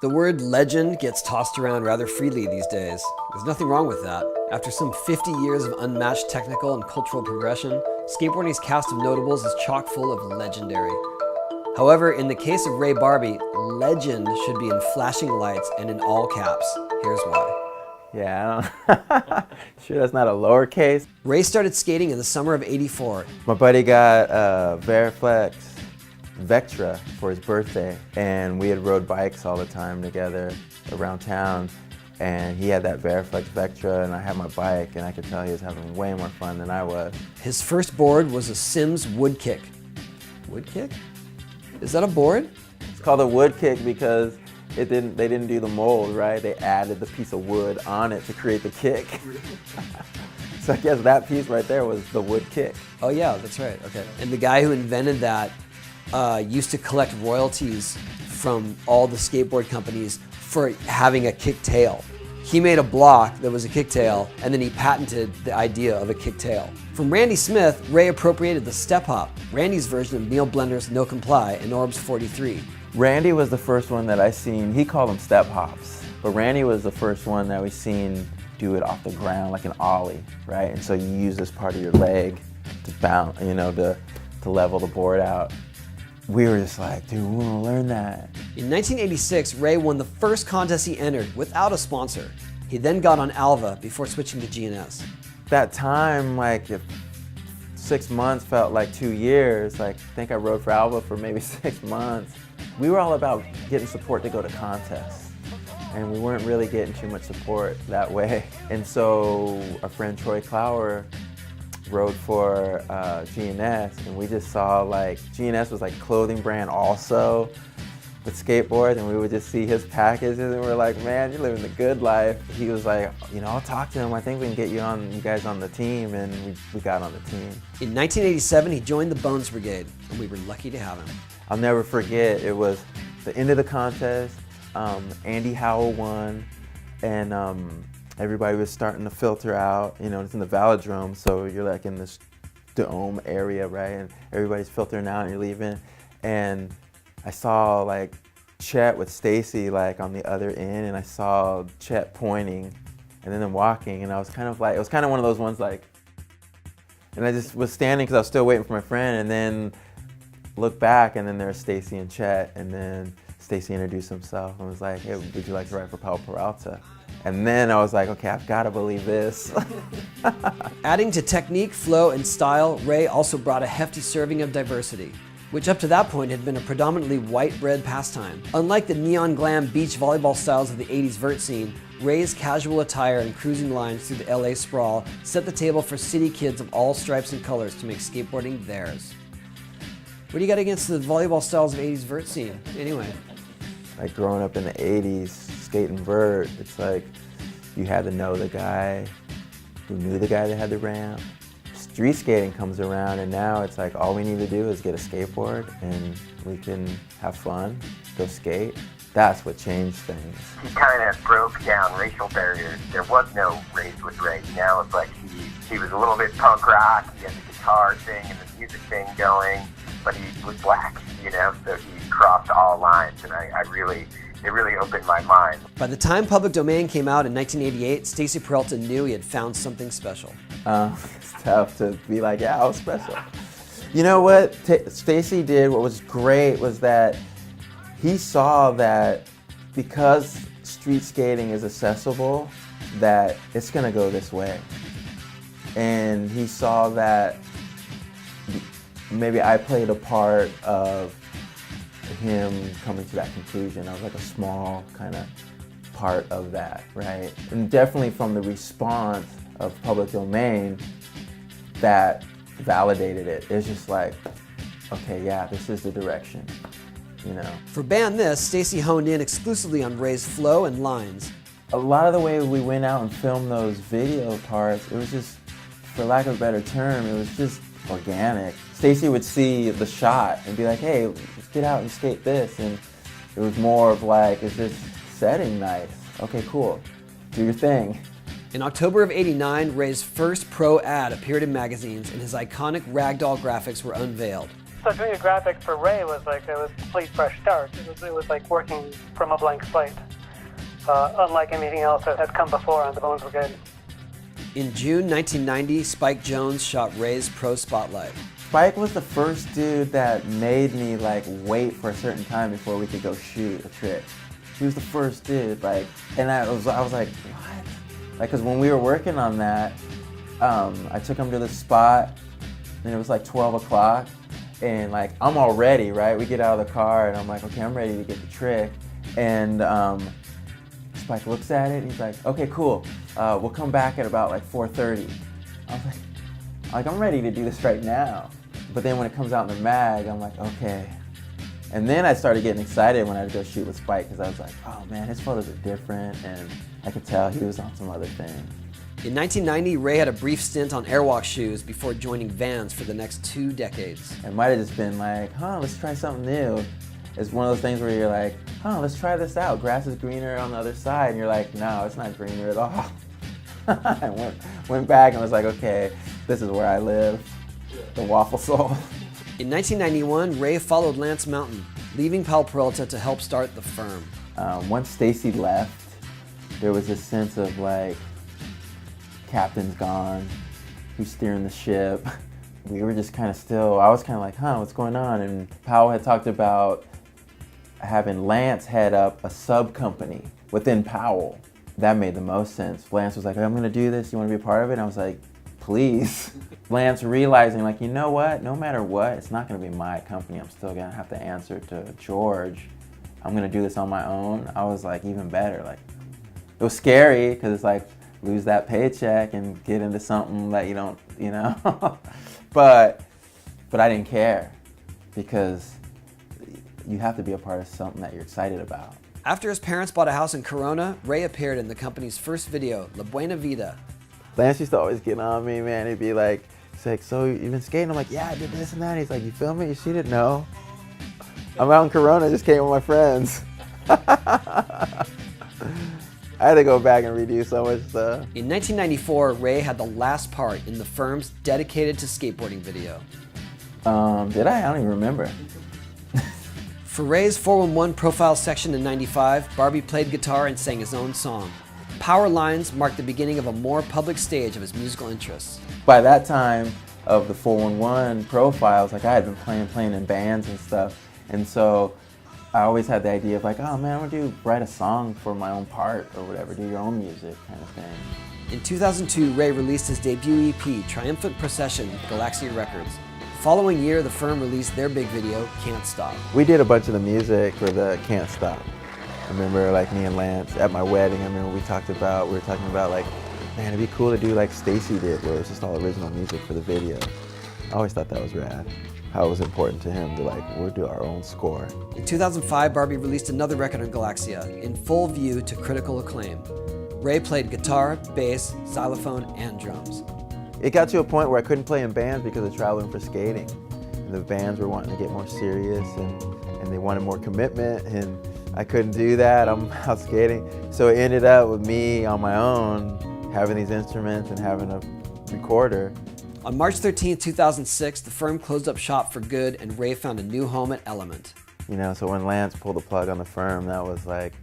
The word legend gets tossed around rather freely these days. There's nothing wrong with that. After some 50 years of unmatched technical and cultural progression, skateboarding's cast of notables is chock full of legendary. However, in the case of Ray Barbee, legend should be in flashing lights and in all caps. Here's why. Yeah, sure that's not a lowercase. Ray started skating in the summer of '84. My buddy got a Veriflex Vectra for his birthday, and we had rode bikes all the time together around town, and he had that Veriflex Vectra and I had my bike, and I could tell he was having way more fun than I was. His first board was a Sims wood kick. Wood kick? Is that a board? It's called a wood kick because they didn't do the mold, right? They added the piece of wood on it to create the kick. So I guess that piece right there was the wood kick. Oh yeah, that's right, okay. And the guy who invented that used to collect royalties from all the skateboard companies for having a kick tail. He made a block that was a kick tail, and then he patented the idea of a kick tail. From Randy Smith, Ray appropriated the step hop, Randy's version of Neil Blender's No Comply and Orb's 43. Randy was the first one that I seen, he called them step hops, but Randy was the first one that we seen do it off the ground like an ollie, right? And so you use this part of your leg to bounce, you know, to level the board out. We were just like, dude, we want to learn that. In 1986, Ray won the first contest he entered without a sponsor. He then got on Alva before switching to GNS. That time, like, if 6 months felt like 2 years, like, I think I rode for Alva for maybe 6 months. We were all about getting support to go to contests, and we weren't really getting too much support that way. And so our friend Troy Clower rode for GNS, and we just saw like GNS was like clothing brand also with skateboards, and we would just see his packages and we're like, man, you're living the good life. He was like, you know, I'll talk to him, I think we can get you guys on the team, and we got on the team. In 1987, he joined the Bones Brigade, and we were lucky to have him. I'll never forget, it was the end of the contest, Andy Howell won, and everybody was starting to filter out. You know, it's in the velodrome, so you're like in this dome area, right? And everybody's filtering out and you're leaving. And I saw like Chet with Stacy like on the other end, and I saw Chet pointing and then walking, and I was kind of like, it was kind of one of those ones like, and I just was standing because I was still waiting for my friend, and then look back, and then there's Stacy and Chet, and then Stacy introduced himself and was like, hey, would you like to ride for Powell Peralta? And then I was like, okay, I've got to believe this. Adding to technique, flow, and style, Ray also brought a hefty serving of diversity, which up to that point had been a predominantly white bread pastime. Unlike the neon glam beach volleyball styles of the 80s vert scene, Ray's casual attire and cruising lines through the LA sprawl set the table for city kids of all stripes and colors to make skateboarding theirs. What do you got against the volleyball styles of 80s vert scene, anyway? Like growing up in the 80s, skating vert, it's like you had to know the guy who knew the guy that had the ramp. Street skating comes around, and now it's like all we need to do is get a skateboard and we can have fun, go skate. That's what changed things. He kind of broke down racial barriers. There was no race with Ray. Now it's like he was a little bit punk rock, he had the guitar thing and the music thing going, but he was black, you know, so he crossed all lines, and it really opened my mind. By the time Public Domain came out in 1988, Stacy Peralta knew he had found something special. It's tough to be like, yeah, I was special. You know what Stacy did, what was great was that he saw that because street skating is accessible, that it's gonna go this way. And he saw that maybe I played a part of him coming to that conclusion. I was like a small kind of part of that, right? And definitely from the response of Public Domain, that validated it. It's just like, okay, yeah, this is the direction, you know? For Band This, Stacy honed in exclusively on Ray's flow and lines. A lot of the way we went out and filmed those video parts, it was just, for lack of a better term, it was just organic. Stacy would see the shot and be like, hey, let's get out and skate this. And it was more of like, is this setting nice? Okay, cool, do your thing. In October of '89, Ray's first pro ad appeared in magazines, and his iconic ragdoll graphics were unveiled. So doing a graphic for Ray was like, it was a complete fresh start. It was like working from a blank slate, unlike anything else that had come before on The Bones Brigade. In June 1990, Spike Jonze shot Ray's Pro Spotlight. Spike was the first dude that made me like wait for a certain time before we could go shoot a trick. He was the first dude, like, and I was like, what? Like, cause when we were working on that, I took him to the spot, and it was like 12 o'clock, and like, I'm all ready, right? We get out of the car, and I'm like, okay, I'm ready to get the trick, and Spike looks at it, and he's like, okay, cool, we'll come back at about like 4:30. I was like, I'm ready to do this right now. But then when it comes out in the mag, I'm like, okay. And then I started getting excited when I had to go shoot with Spike, because I was like, oh man, his photos are different, and I could tell he was on some other thing. In 1990, Ray had a brief stint on Airwalk shoes before joining Vans for the next 2 decades. It might have just been like, let's try something new. It's one of those things where you're like, let's try this out. Grass is greener on the other side. And you're like, no, it's not greener at all. I went back and was like, okay, this is where I live, the Waffle Soul. In 1991, Ray followed Lance Mountain, leaving Pal Peralta to help start the firm. Once Stacy left, there was this sense of like, captain's gone, who's steering the ship? We were just kind of still, I was kind of like, what's going on? And Powell had talked about having Lance head up a sub-company within Powell. That made the most sense. Lance was like, I'm gonna do this, you wanna be a part of it? And I was like, please. Lance realizing like, you know what, no matter what, it's not gonna be my company. I'm still gonna have to answer to George. I'm gonna do this on my own. I was like, even better. Like, it was scary, because it's like, lose that paycheck and get into something that you don't, you know? but I didn't care, because you have to be a part of something that you're excited about. After his parents bought a house in Corona, Ray appeared in the company's first video, La Buena Vida. Lance used to always get on me, man. He'd be like, so you've been skating? I'm like, yeah, I did this and that. He's like, you film it? You shoot it? No. I'm out in Corona, I just came with my friends. I had to go back and redo so much stuff. In 1994, Ray had the last part in the firm's dedicated to skateboarding video. Did I? I don't even remember. For Ray's 411 profile section in 95, Barbee played guitar and sang his own song. Power Lines marked the beginning of a more public stage of his musical interests. By that time of the 411 profiles, like I had been playing in bands and stuff, and so I always had the idea of like, oh man, I'm gonna write a song for my own part or whatever, do your own music kind of thing. In 2002, Ray released his debut EP, Triumphant Procession, with Galaxia Records. The following year, the firm released their big video, Can't Stop. We did a bunch of the music for the Can't Stop. I remember like me and Lance at my wedding, I remember we were talking about like, man, it'd be cool to do like Stacy did, where it's just all original music for the video. I always thought that was rad. How it was important to him to like, we'll do our own score. In 2005, Barbee released another record on Galaxia, In Full View, to critical acclaim. Ray played guitar, bass, xylophone, and drums. It got to a point where I couldn't play in bands because of traveling for skating. And the bands were wanting to get more serious and they wanted more commitment, and I couldn't do that. I'm out skating. So it ended up with me on my own, having these instruments and having a recorder. On March 13, 2006, the firm closed up shop for good and Ray found a new home at Element. You know, so when Lance pulled the plug on the firm, that was like,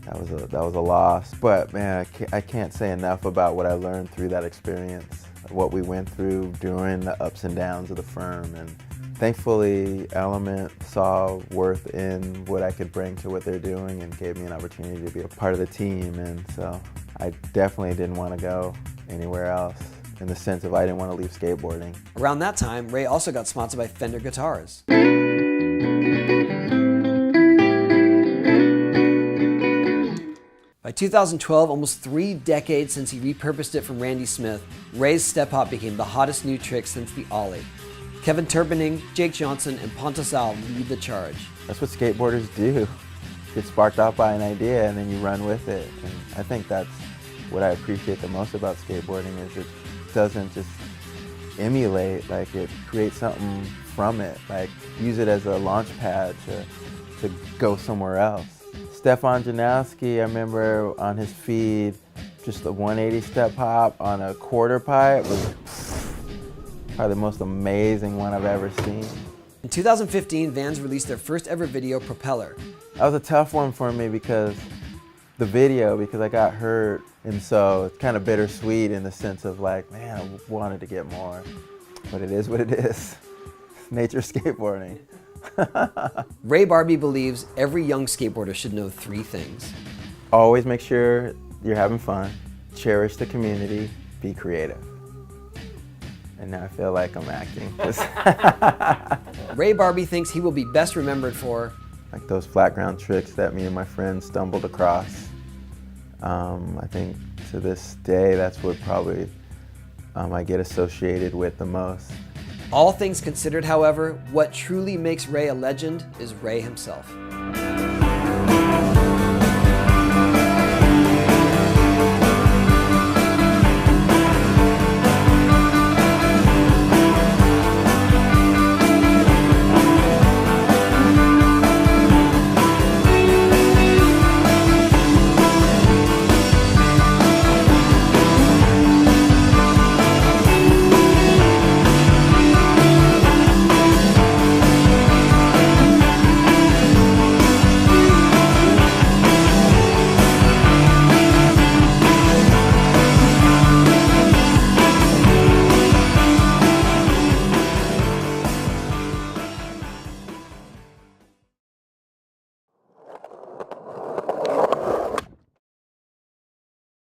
that was a loss. But man, I can't say enough about what I learned through that experience, what we went through during the ups and downs of the firm. And thankfully, Element saw worth in what I could bring to what they're doing and gave me an opportunity to be a part of the team. And so I definitely didn't want to go anywhere else, in the sense of I didn't want to leave skateboarding. Around that time, Ray also got sponsored by Fender Guitars. By 2012, almost 3 decades since he repurposed it from Randy Smith, Ray's Step Hop became the hottest new trick since the Ollie. Kevin Turbining, Jake Johnson, and Pontus Al lead the charge. That's what skateboarders do. Get sparked off by an idea and then you run with it. And I think that's what I appreciate the most about skateboarding, is it doesn't just emulate, like it creates something from it, like use it as a launch pad to go somewhere else. Stefan Janowski, I remember on his feed, just a 180 step hop on a quarter pipe was probably the most amazing one I've ever seen. In 2015, Vans released their first ever video, Propeller. That was a tough one for me because I got hurt, and so it's kind of bittersweet in the sense of like, man, I wanted to get more, but it is what it is. Nature skateboarding. Ray Barbee believes every young skateboarder should know 3 things. Always make sure you're having fun, cherish the community, be creative. And now I feel like I'm acting. Ray Barbee thinks he will be best remembered for like those flat ground tricks that me and my friends stumbled across. I think to this day, that's what probably I get associated with the most. all things considered, however, what truly makes Ray a legend is Ray himself.